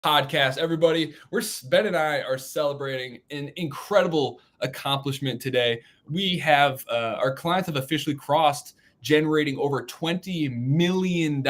Podcast, everybody. Ben and I are celebrating an incredible accomplishment today. We have our clients have officially crossed generating over $20 million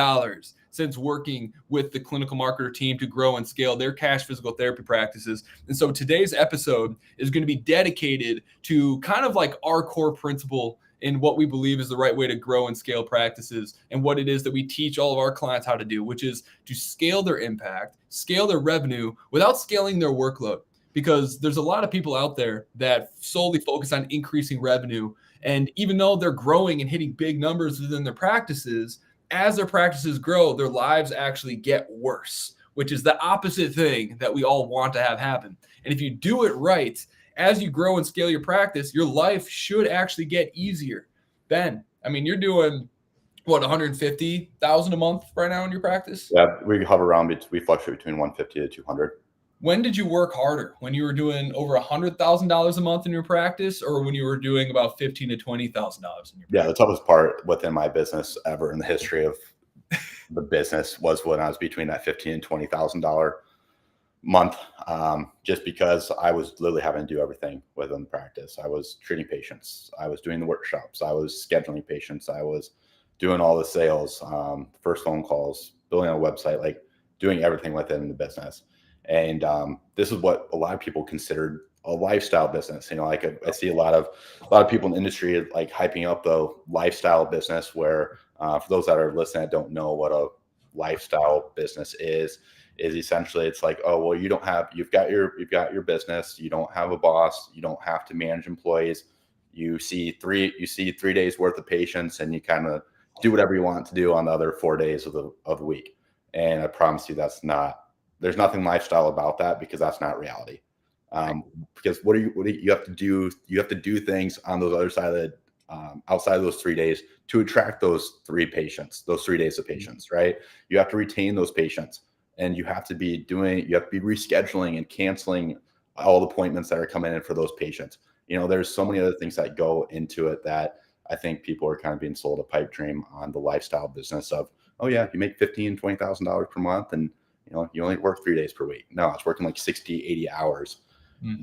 since working with the clinical marketer team to grow and scale their cash physical therapy practices. And so today's episode is going to be dedicated to kind of like our core principle in what we believe is the right way to grow and scale practices, and what it is that we teach all of our clients how to do, which is to scale their impact, scale their revenue without scaling their workload. Because there's a lot of people out there that solely focus on increasing revenue. And even though they're growing and hitting big numbers within their practices, as their practices grow, their lives actually get worse, which is the opposite thing that we all want to have happen. And if you do it right, as you grow and scale your practice, your life should actually get easier. Ben, I mean, you're doing what, 150,000 a month right now in your practice? Yeah, we hover around. We fluctuate between 150 to 200. When did you work harder? When you were doing over $100,000 a month in your practice, or when you were doing about $15,000 to $20,000 in your practice? Yeah, the toughest part within my business ever in the history of the business was when I was between that $15,000 and $20,000 month, just because I was literally having to do everything within the practice. I was treating patients, I was doing the workshops, I was scheduling patients, I was doing all the sales, first phone calls, building a website, like doing everything within the business. And this is what a lot of people considered a lifestyle business. You know, like I see a lot of people in the industry like hyping up the lifestyle business, where for those that are listening that don't know what a lifestyle business is essentially, it's like, oh, well, you've got your business, you don't have a boss, you don't have to manage employees, you see 3 days worth of patients, and you kind of do whatever you want to do on the other 4 days of the week. And I promise you, there's nothing lifestyle about that, because that's not reality. Because what do you have to do? You have to do things on those other side of the outside of those 3 days to attract those 3 days of patients, right? You have to retain those patients. And you have to be rescheduling and canceling all the appointments that are coming in for those patients. You know, there's so many other things that go into it that I think people are kind of being sold a pipe dream on the lifestyle business of, oh yeah, you make $15,000, $20,000 per month, and you know, you only work 3 days per week. No, it's working like 60, 80 hours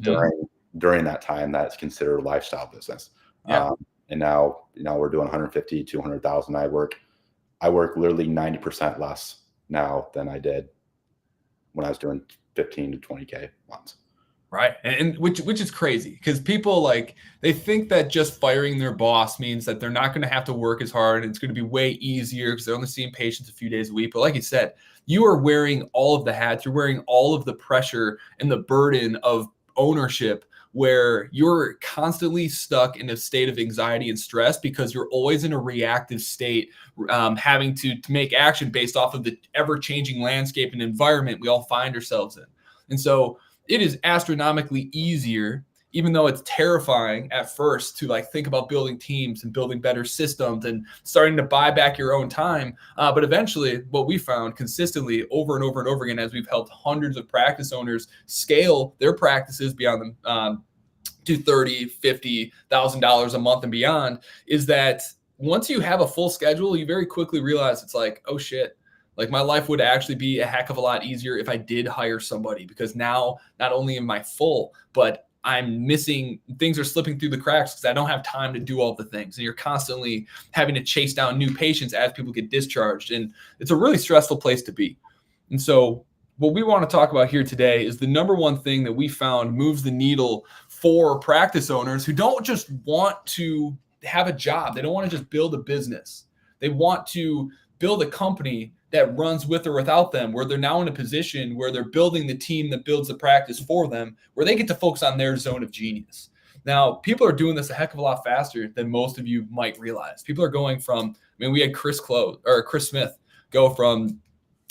during that time. That's considered a lifestyle business. Yeah. And now, we're doing 150, 200,000. I work literally 90% less now than I did when I was doing 15 to 20K months. Right. And which is crazy, because people they think that just firing their boss means that they're not going to have to work as hard and it's going to be way easier because they're only seeing patients a few days a week. But like you said, you are wearing all of the hats, you're wearing all of the pressure and the burden of ownership, where you're constantly stuck in a state of anxiety and stress because you're always in a reactive state, having to make action based off of the ever-changing landscape and environment we all find ourselves in. And so it is astronomically easier, even though it's terrifying at first, to think about building teams and building better systems and starting to buy back your own time. But eventually, what we found consistently over and over and over again, as we've helped hundreds of practice owners scale their practices beyond them to $30,000, $50,000 a month and beyond, is that once you have a full schedule, you very quickly realize it's like, oh shit, my life would actually be a heck of a lot easier if I did hire somebody, because now not only am I full, but I'm missing, things are slipping through the cracks because I don't have time to do all the things. And you're constantly having to chase down new patients as people get discharged. And it's a really stressful place to be. And so what we want to talk about here today is the number one thing that we found moves the needle for practice owners who don't just want to have a job. They don't want to just build a business. They want to build a company that runs with or without them, where they're now in a position where they're building the team that builds the practice for them, where they get to focus on their zone of genius. Now, people are doing this a heck of a lot faster than most of you might realize. People are going from, we had Chris Smith go from,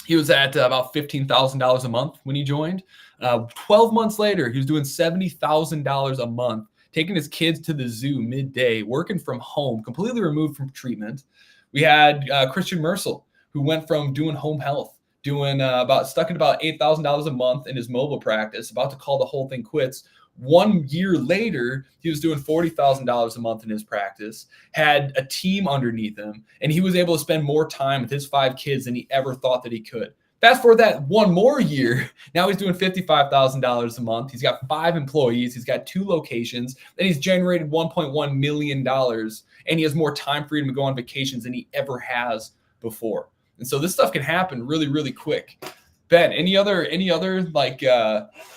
he was at about $15,000 a month when he joined. 12 months later, he was doing $70,000 a month, taking his kids to the zoo midday, working from home, completely removed from treatment. We had Christian Mercel, who went from doing home health, doing stuck at about $8,000 a month in his mobile practice, about to call the whole thing quits. 1 year later, he was doing $40,000 a month in his practice, had a team underneath him, and he was able to spend more time with his 5 kids than he ever thought that he could. Fast forward that one more year, now he's doing $55,000 a month. He's got 5 employees. He's got 2 locations, and he's generated $1.1 million. And he has more time freedom to go on vacations than he ever has before. And so this stuff can happen really, really quick. Ben, any other like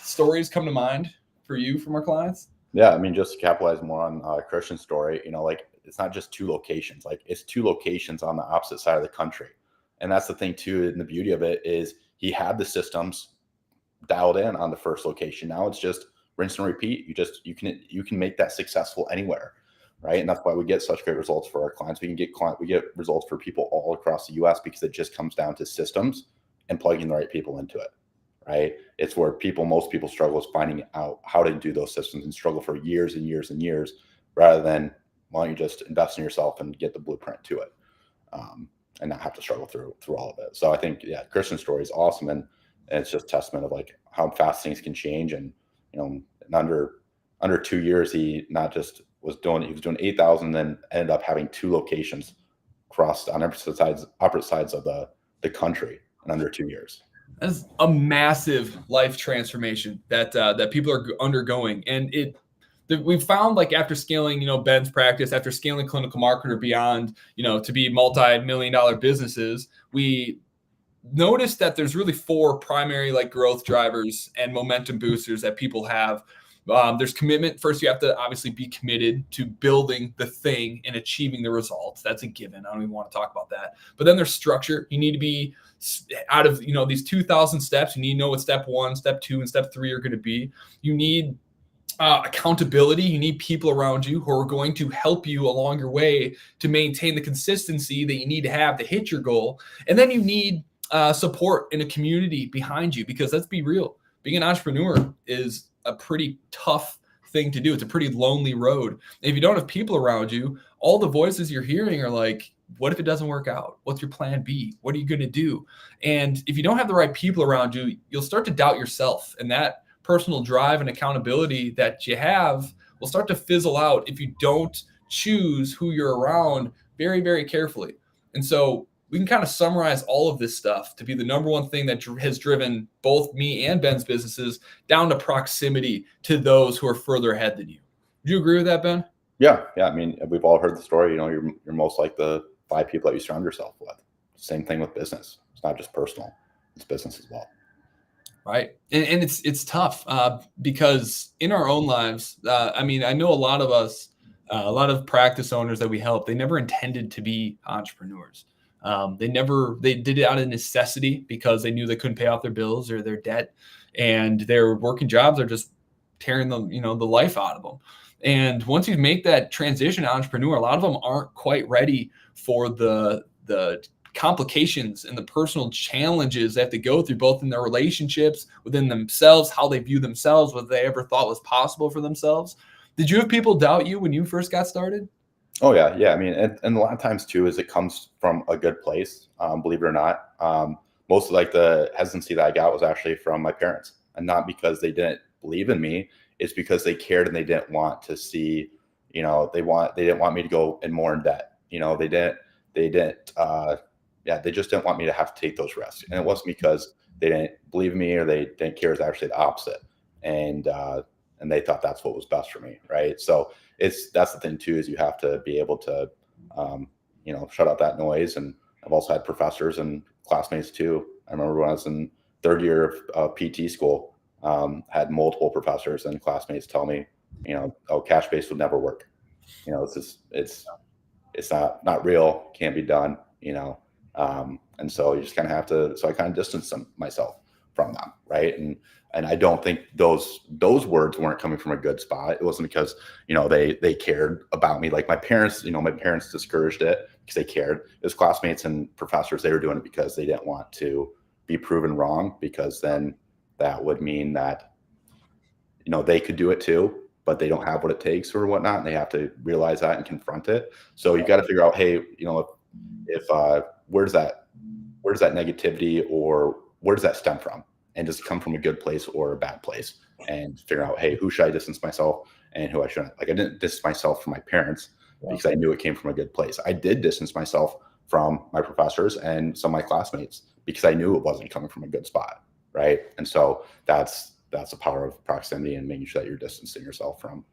stories come to mind for you from our clients? Yeah, I mean, just to capitalize more on Christian's story, like it's not just 2 locations, like it's 2 locations on the opposite side of the country. And that's the thing too, and the beauty of it is he had the systems dialed in on the first location. Now it's just rinse and repeat. You can make that successful anywhere, right? And that's why we get such great results for our clients. We get results for people all across the US because it just comes down to systems and plugging the right people into it. Right? It's where most people struggle is finding out how to do those systems and struggle for years and years and years, rather than why don't you just invest in yourself and get the blueprint to it, and not have to struggle through all of it. So I think, yeah, Christian's story is awesome, and it's just testament of like how fast things can change. And in under 2 years, he not just was doing 8,000, then ended up having 2 locations crossed on opposite sides of the country in under 2 years. That's a massive life transformation that people are undergoing, and we've found, like, after scaling, Ben's practice, after scaling Clinical Marketer beyond, to be multi-million-dollar businesses, we noticed that there's really 4 primary like growth drivers and momentum boosters that people have. There's commitment. First, you have to obviously be committed to building the thing and achieving the results. That's a given. I don't even want to talk about that. But then there's structure. You need to be out of these 2,000 steps. You need to know what step 1, step 2, and step 3 are going to be. You need accountability. You need people around you who are going to help you along your way to maintain the consistency that you need to have to hit your goal. And then you need support in a community behind you, because let's be real, being an entrepreneur is a pretty tough thing to do. It's a pretty lonely road. And if you don't have people around you, all the voices you're hearing are like, what if it doesn't work out? What's your plan B? What are you going to do? And if you don't have the right people around you, you'll start to doubt yourself. And that personal drive and accountability that you have will start to fizzle out if you don't choose who you're around very, very carefully. And so we can kind of summarize all of this stuff to be the number one thing that has driven both me and Ben's businesses down to proximity to those who are further ahead than you. Do you agree with that, Ben? Yeah. I mean, we've all heard the story. You're most like the 5 people that you surround yourself with. Same thing with business. It's not just personal; it's business as well. Right, and it's tough because in our own lives, I mean, I know a lot of us, a lot of practice owners that we help, they never intended to be entrepreneurs. They did it out of necessity because they knew they couldn't pay off their bills or their debt, and their working jobs are just tearing them, the life out of them. And once you make that transition to entrepreneur, a lot of them aren't quite ready for the complications and the personal challenges they have to go through, both in their relationships, within themselves, how they view themselves, what they ever thought was possible for themselves. Did you have people doubt you when you first got started? Oh yeah. I mean, and a lot of times too, is it comes from a good place, believe it or not. Most of like the hesitancy that I got was actually from my parents, and not because they didn't believe in me. It's because they cared and they didn't want to see, they didn't want me to go in more in debt. They just didn't want me to have to take those risks. And it wasn't because they didn't believe in me or they didn't care. It's actually the opposite. And they thought that's what was best for me. Right. So that's the thing too, is you have to be able to, shut out that noise. And I've also had professors and classmates too. I remember when I was in 3rd year of PT school, had multiple professors and classmates tell me, cash based would never work. It's not real, can't be done, and so you just kind of have to, so I kind of distanced myself from them. Right. And I don't think those words weren't coming from a good spot. It wasn't because, they cared about me. Like my parents discouraged it because they cared. It was classmates and professors. They were doing it because they didn't want to be proven wrong, because then that would mean that, they could do it too, but they don't have what it takes or whatnot. And they have to realize that and confront it. So you got to figure out, hey, if where's that negativity, or where does that stem from? And does it come from a good place or a bad place? And figure out, hey, who should I distance myself and who I shouldn't. Like I didn't distance myself from my parents because I knew it came from a good place. I did distance myself from my professors and some of my classmates because I knew it wasn't coming from a good spot, right? And so that's the power of proximity and making sure that you're distancing yourself from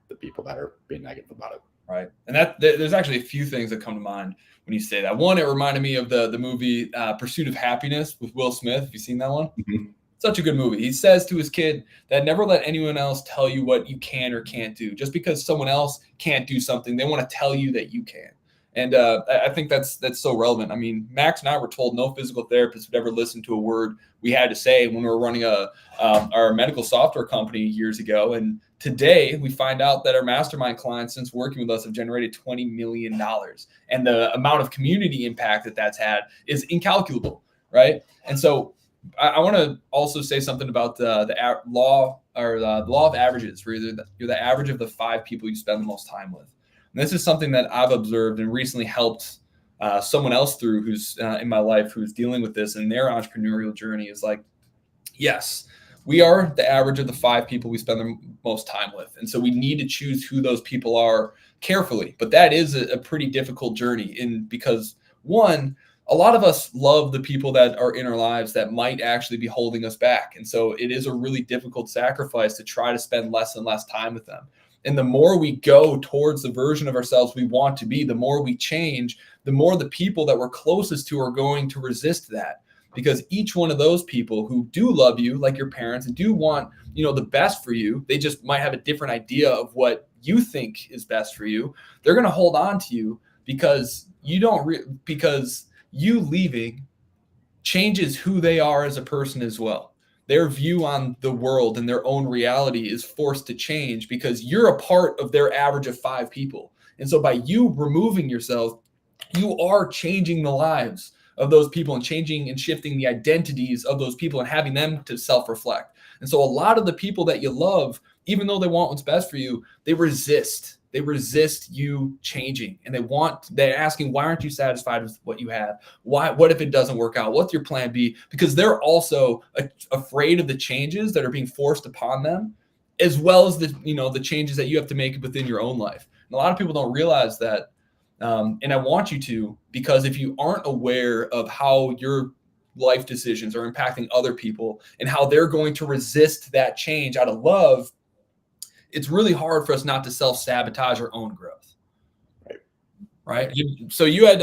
the people that are being negative about it. Right. And there's actually a few things that come to mind when you say that. One, it reminded me of the movie Pursuit of Happiness with Will Smith. Have you seen that one? Mm-hmm. Such a good movie. He says to his kid that never let anyone else tell you what you can or can't do. Just because someone else can't do something, they want to tell you that you can. And I think that's so relevant. I mean, Max and I were told no physical therapist would ever listen to a word we had to say when we were running our medical software company years ago. And today we find out that our mastermind clients, since working with us, have generated $20 million. And the amount of community impact that that's had is incalculable, right? And so I want to also say something about the law of averages, where you're the average of the 5 people you spend the most time with. And this is something that I've observed and recently helped someone else through who's in my life who's dealing with this in their entrepreneurial journey. Is like, yes, we are the average of the 5 people we spend the most time with. And so we need to choose who those people are carefully. But that is a pretty difficult journey because one, a lot of us love the people that are in our lives that might actually be holding us back. And so it is a really difficult sacrifice to try to spend less and less time with them. And the more we go towards the version of ourselves we want to be, the more we change, the more the people that we're closest to are going to resist that. Because each one of those people who do love you, like your parents, and do want, the best for you, they just might have a different idea of what you think is best for you. They're going to hold on to you because because you leaving changes who they are as a person as well. Their view on the world and their own reality is forced to change because you're a part of their average of 5 people. And so by you removing yourself, you are changing the lives of those people and changing and shifting the identities of those people and having them to self-reflect. And so a lot of the people that you love, even though they want what's best for you, they resist you changing, and they're asking, why aren't you satisfied with what you have? What if it doesn't work out? What's your plan B? Because they're also afraid of the changes that are being forced upon them, as well as the changes that you have to make within your own life. And a lot of people don't realize that. And I want you to, because if you aren't aware of how your life decisions are impacting other people and how they're going to resist that change out of love, it's really hard for us not to self-sabotage our own growth. Right. So you had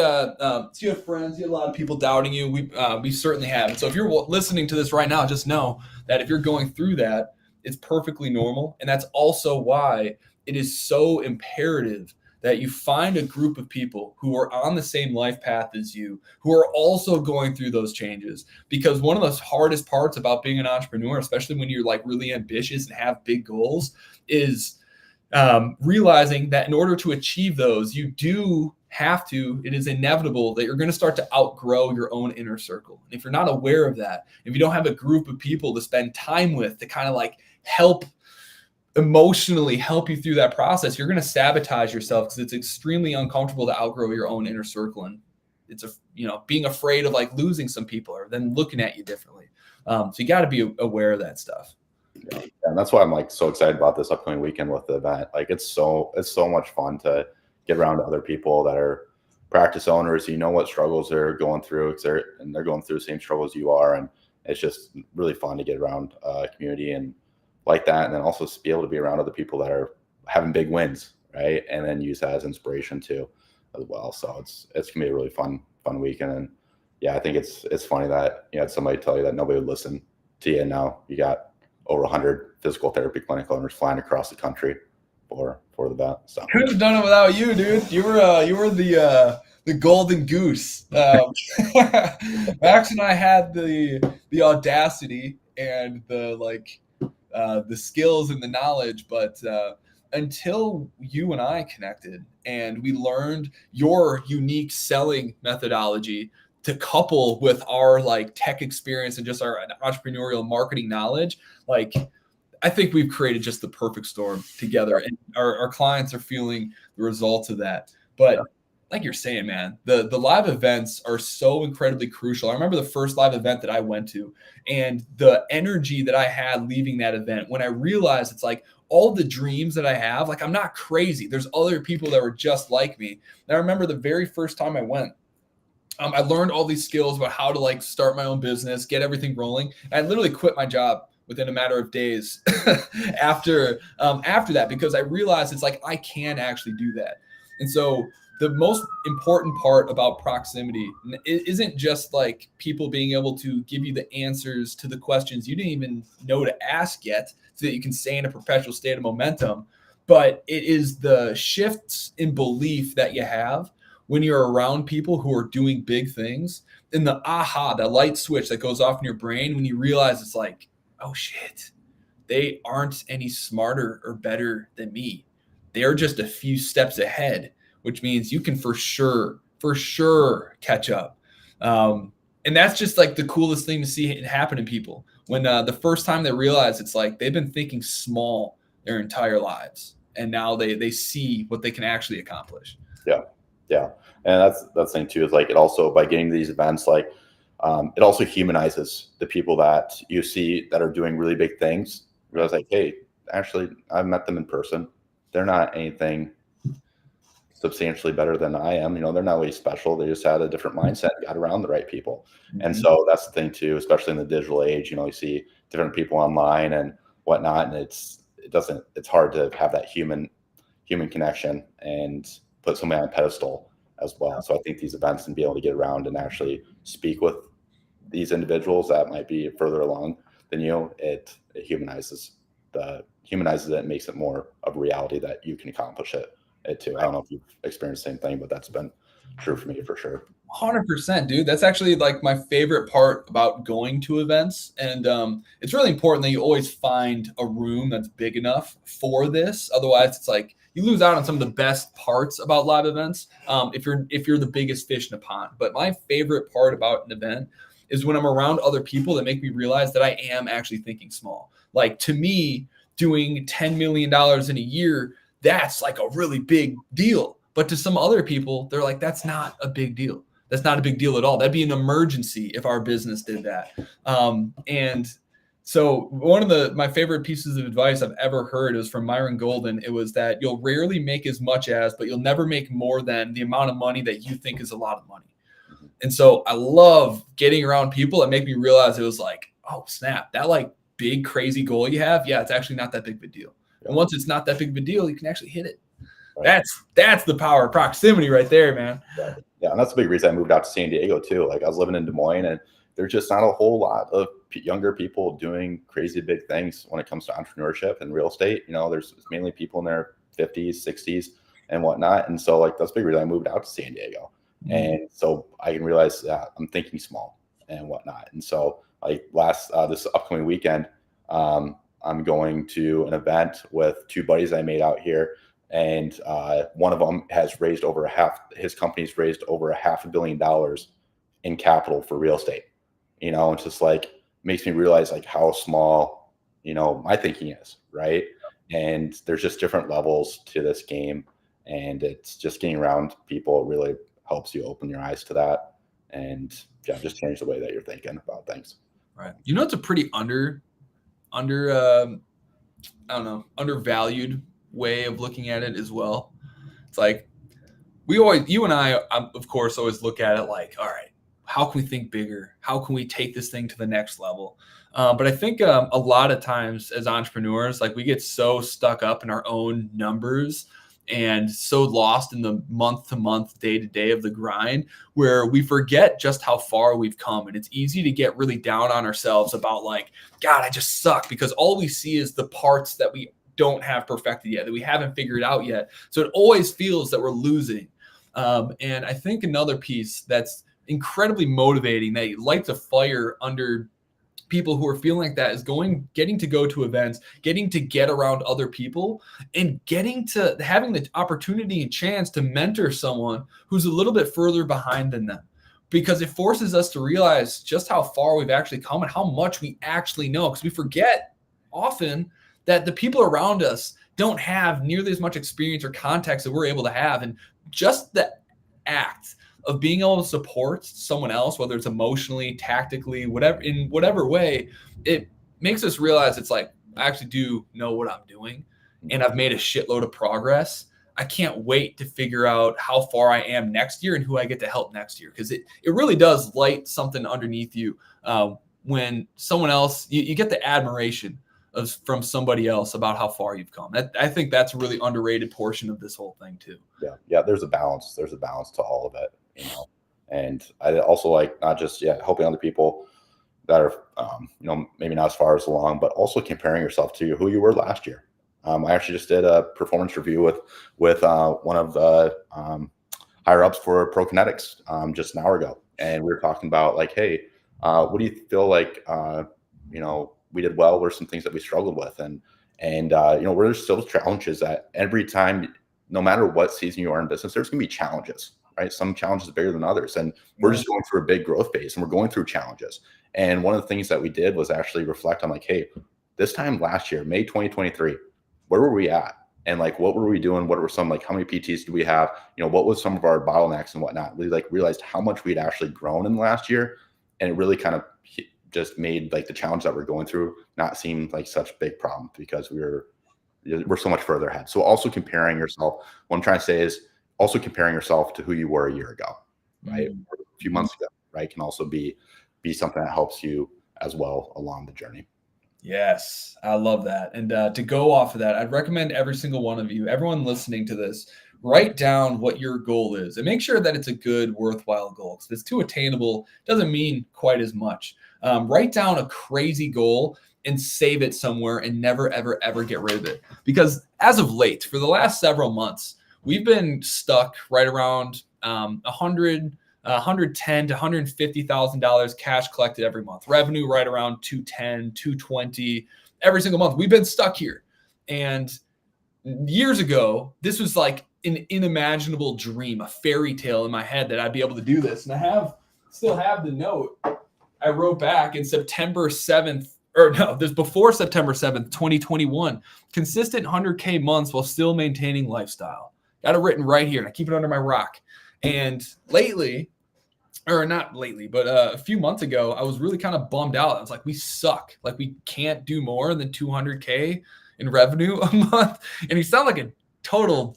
friends, you had a lot of people doubting you. We certainly have. And so if you're listening to this right now, just know that if you're going through that, it's perfectly normal. And that's also why it is so imperative that you find a group of people who are on the same life path as you, who are also going through those changes. Because one of the hardest parts about being an entrepreneur, especially when you're like really ambitious and have big goals, is realizing that in order to achieve those, you do have to, it is inevitable that you're going to start to outgrow your own inner circle. And if you're not aware of that, if you don't have a group of people to spend time with to kind of like emotionally help you through that process, you're going to sabotage yourself because it's extremely uncomfortable to outgrow your own inner circle. And it's being afraid of like losing some people or then looking at you differently. So you got to be aware of that stuff. Yeah. And that's why I'm like so excited about this upcoming weekend with the event. Like it's so much fun to get around to other people that are practice owners. You know what struggles they're going through, they're going through the same struggles you are, and it's just really fun to get around a community and like that, and then also be able to be around other people that are having big wins, right? And then use that as inspiration too, as well. So it's gonna be a really fun weekend. And yeah, I think it's funny that you had somebody tell you that nobody would listen to you, and now you got over 100 physical therapy clinic owners flying across the country for the event. So couldn't have done it without you, dude. You were the golden goose. Max and I had the audacity and the skills and the knowledge, but until you and I connected and we learned your unique selling methodology to couple with our like tech experience and just our entrepreneurial marketing knowledge, like I think we've created just the perfect storm together, and our clients are feeling the results of that. But like you're saying, man, the live events are so incredibly crucial. I remember the first live event that I went to and the energy that I had leaving that event when I realized it's like all the dreams that I have, like I'm not crazy. There's other people that were just like me. And I remember the very first time I went, I learned all these skills about how to like start my own business, get everything rolling. And I literally quit my job within a matter of days after that, because I realized it's like I can actually do that. And so the most important part about proximity isn't just like people being able to give you the answers to the questions you didn't even know to ask yet, so that you can stay in a perpetual state of momentum, but it is the shifts in belief that you have when you're around people who are doing big things, and the that light switch that goes off in your brain when you realize it's like, oh shit, they aren't any smarter or better than me. They're just a few steps ahead, which means you can for sure catch up. And that's just like the coolest thing to see it happen in people when the first time they realize it's like they've been thinking small their entire lives, and now they see what they can actually accomplish. Yeah. Yeah. And that's the thing too, is like, it also, by getting to these events, like, it also humanizes the people that you see that are doing really big things. Realize like, hey, actually, I've met them in person. They're not anything substantially better than I am. You know, they're not really special. They just had a different mindset, got around the right people. Mm-hmm. And so that's the thing too, especially in the digital age, you know, you see different people online and whatnot, and it's hard to have that human connection and put somebody on a pedestal as well. So I think these events and be able to get around and actually speak with these individuals that might be further along than you, it humanizes it and makes it more of a reality that you can accomplish it too. I don't know if you've experienced the same thing, but that's been true for me for sure. 100%, dude. That's actually like my favorite part about going to events. And it's really important that you always find a room that's big enough for this. Otherwise, it's like you lose out on some of the best parts about live events if you're the biggest fish in a pond. But my favorite part about an event is when I'm around other people that make me realize that I am actually thinking small. Like, to me, doing $10 million in a year, that's like a really big deal. But to some other people, they're like, that's not a big deal. That's not a big deal at all. That'd be an emergency if our business did that. And so one of my favorite pieces of advice I've ever heard was from Myron Golden. It was that you'll rarely make as much as, but you'll never make more than the amount of money that you think is a lot of money. And so I love getting around people that make me realize it was like, oh snap, that like big crazy goal you have, yeah, it's actually not that big of a deal. And once it's not that big of a deal, you can actually hit it. Right. That's the power of proximity right there, man. Yeah, and that's a big reason I moved out to San Diego too. Like, I was living in Des Moines, and there's just not a whole lot of younger people doing crazy big things when it comes to entrepreneurship and real estate. You know, there's mainly people in their 50s, 60s, and whatnot. And so, like, that's a big reason I moved out to San Diego. Mm-hmm. And so I can realize that I'm thinking small and whatnot. And so, like, this upcoming weekend, I'm going to an event with two buddies I made out here. And one of them has raised his company's raised over $500 million in capital for real estate. You know, it's just like, makes me realize like how small, you know, my thinking is, right? And there's just different levels to this game, and it's just getting around people really helps you open your eyes to that, and yeah, just change the way that you're thinking about things. Right. You know, it's a pretty undervalued way of looking at it as well. It's like you and I, of course, always look at it like, all right, how can we think bigger? How can we take this thing to the next level? But I think a lot of times as entrepreneurs, like, we get so stuck up in our own numbers and so lost in the month to month, day to day of the grind, where we forget just how far we've come. And it's easy to get really down on ourselves about like, God, I just suck, because all we see is the parts that we don't have perfected yet, that we haven't figured out yet. So it always feels that we're losing. And I think another piece that's incredibly motivating, that lights a fire under people who are feeling like that, is getting to go to events, getting to get around other people, and getting to having the opportunity and chance to mentor someone who's a little bit further behind than them, because it forces us to realize just how far we've actually come and how much we actually know. Because we forget often that the people around us don't have nearly as much experience or context that we're able to have. And just the act of being able to support someone else, whether it's emotionally, tactically, in whatever way, it makes us realize it's like, I actually do know what I'm doing, and I've made a shitload of progress. I can't wait to figure out how far I am next year and who I get to help next year. Because it really does light something underneath you when someone else, you get the admiration from somebody else about how far you've come. I think that's a really underrated portion of this whole thing too. Yeah. There's a balance. There's a balance to all of it, you know. And I also like not just helping other people that are maybe not as far as along, but also comparing yourself to who you were last year. I actually just did a performance review with one of the higher ups for ProKinetics just an hour ago, and we were talking about like, hey, what do you feel like we did well? What are some things that we struggled with, and where there's still challenges that every time, no matter what season you are in business, there's gonna be challenges, right? Some challenges are bigger than others, and we're just going through a big growth phase, and we're going through challenges. And one of the things that we did was actually reflect on like, hey, this time last year, May 2023, where were we at? And like, what were we doing? What were some, like, how many PTs do we have? What was some of our bottlenecks and whatnot? We like realized how much we'd actually grown in the last year. And it really kind of just made like the challenge that we're going through not seem like such a big problem because we're so much further ahead. So also comparing yourself, what I'm trying to say is also comparing yourself to who you were a year ago, right? Or a few months ago, right? Can also be something that helps you as well along the journey. Yes, I love that. And to go off of that, I'd recommend every single one of you, everyone listening to this, write down what your goal is and make sure that it's a good, worthwhile goal. Because if it's too attainable, it doesn't mean quite as much. Write down a crazy goal and save it somewhere and never, ever, ever get rid of it. Because as of late, for the last several months, we've been stuck right around $110,000 to $150,000 cash collected every month. Revenue right around 210, 220 every single month. We've been stuck here. And years ago, this was like an unimaginable dream, a fairy tale in my head that I'd be able to do this. And I still have the note I wrote back in September 7th, or no, this before September 7th, 2021. Consistent 100K months while still maintaining lifestyle. Got it written right here, and I keep it under my rock. And lately, or not lately, but a few months ago, I was really kind of bummed out. I was like, we suck. Like, we can't do more than 200K in revenue a month. And you sound like a total,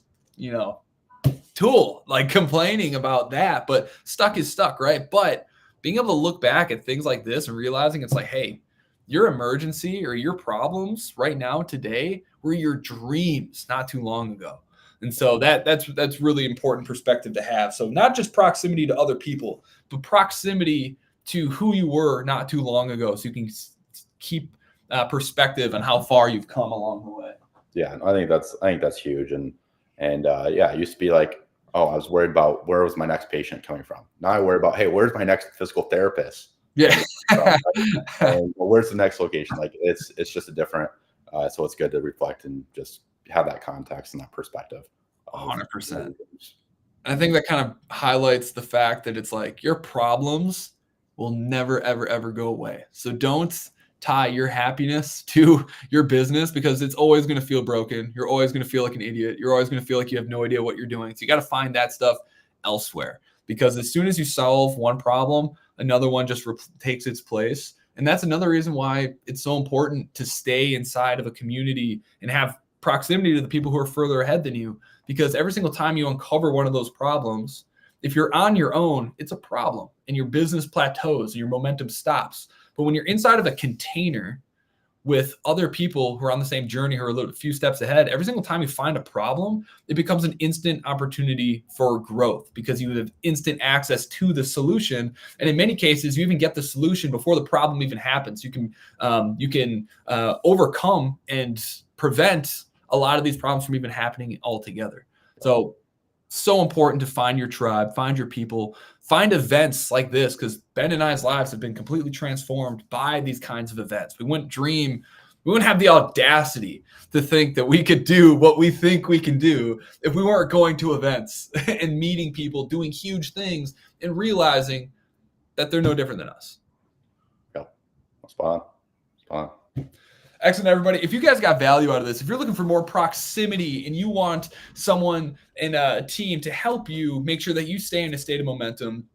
tool, like complaining about that. But stuck is stuck, right? But being able to look back at things like this and realizing it's like, hey, your emergency or your problems right now today were your dreams not too long ago. And so that's really important perspective to have. So not just proximity to other people, but proximity to who you were not too long ago, so you can keep perspective on how far you've come along the way. Yeah, I think that's huge. And it used to be like, oh, I was worried about where was my next patient coming from. Now I worry about, hey, where's my next physical therapist? Yeah. And where's the next location? Like it's just a different. So it's good to reflect and just have that context and that perspective. 100%. I think that kind of highlights the fact that it's like your problems will never, ever, ever go away. So don't tie your happiness to your business because it's always going to feel broken. You're always going to feel like an idiot. You're always going to feel like you have no idea what you're doing. So you got to find that stuff elsewhere, because as soon as you solve one problem, another one just takes its place. And that's another reason why it's so important to stay inside of a community and have proximity to the people who are further ahead than you, because every single time you uncover one of those problems, if you're on your own, it's a problem and your business plateaus and your momentum stops. But when you're inside of a container with other people who are on the same journey, who are a few steps ahead, every single time you find a problem, it becomes an instant opportunity for growth because you have instant access to the solution. And in many cases, you even get the solution before the problem even happens. You can overcome and prevent a lot of these problems from even happening altogether. So important to find your tribe, find your people, find events like this, because Ben and I's lives have been completely transformed by these kinds of events. We wouldn't have the audacity to think that we could do what we think we can do if we weren't going to events and meeting people, doing huge things, and realizing that they're no different than us. Yeah, spot on. Excellent, everybody. If you guys got value out of this, if you're looking for more proximity and you want someone in a team to help you make sure that you stay in a state of momentum,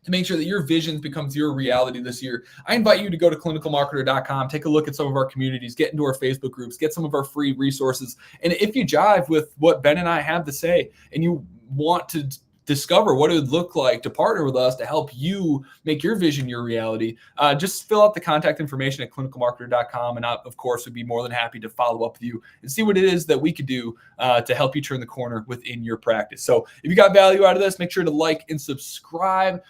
to make sure that your vision becomes your reality this year, I invite you to go to clinicalmarketer.com, take a look at some of our communities, get into our Facebook groups, get some of our free resources. And if you jive with what Ben and I have to say and you want to discover what it would look like to partner with us to help you make your vision your reality, just fill out the contact information at clinicalmarketer.com. And I, of course, would be more than happy to follow up with you and see what it is that we could do to help you turn the corner within your practice. So if you got value out of this, make sure to like and subscribe.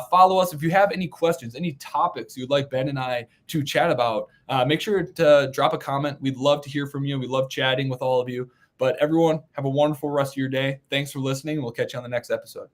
Follow us. If you have any questions, any topics you'd like Ben and I to chat about, make sure to drop a comment. We'd love to hear from you. We love chatting with all of you. But everyone, have a wonderful rest of your day. Thanks for listening. We'll catch you on the next episode.